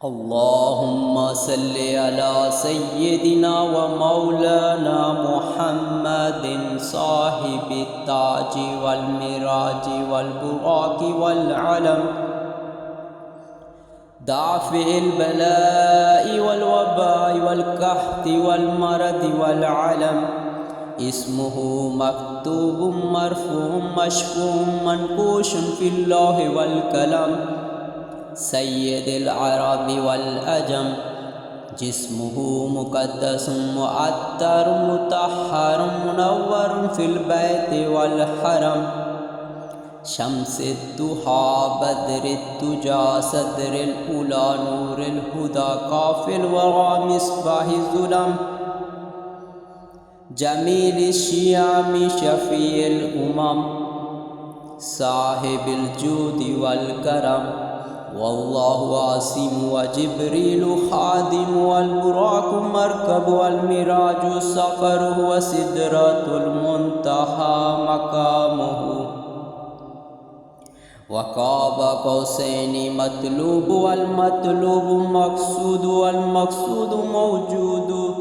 اللهم صل على سيدنا ومولانا محمد صاحب التاج والمراج والبراق والعلم دافع البلاء والوباء والقحط والمرض والعلم اسمه مكتوب مرفوع مشفوع منقوش في اللوح والقلم سيد العرب والأجم جسمه مقدس مؤطر مطهر منور في البيت والحرم شمس الضحى بدر الدجى صدر الأولى نور الهدى قافل الورى مصباح الظلم جميل الشيام شفيع الأمم صاحب الجود والكرم والله عاصم وجبريل خادم والبراق مركب والمراج سفره وسدرة المنتهى مقامه وقاب قوسين مطلوب والمطلوب مقصود والمقصود موجود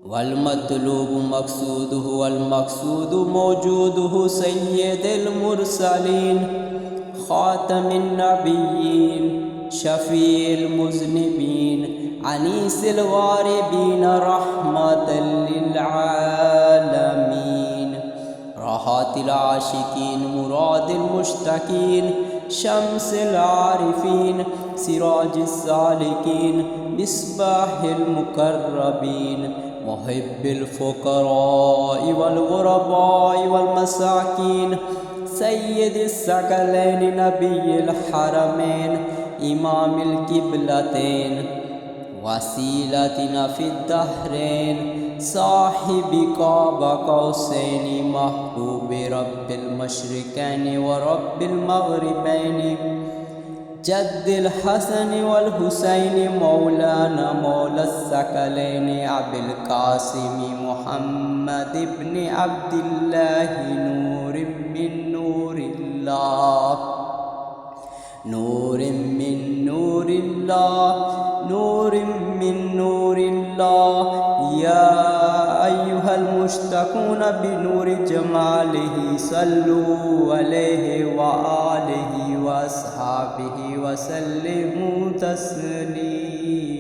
والمطلوب مقصوده والمقصود موجوده سيد المرسلين خاتم النبيين شفيع المذنبين عنيس الغاربين رحمة للعالمين راحة العاشقين مراد المشتكين شمس العارفين سراج السالكين مصباح المقربين محب الفقراء والغرباء والمساكين سيد الثقلين نبي الحرمين إمام القبلتين وسيلتنا في الدهرين صاحب قاب قوسين محبوب رب المشرقين ورب المغربين جد الحسن والحسين مولانا مولى الثقلين أبي القاسم محمد بن عبد الله نور من نور الله نور من نور الله نور من نور الله يا أيها المشتقون بنور جماله صلوا عليه وآله وأصحابه وسلموا تسليما.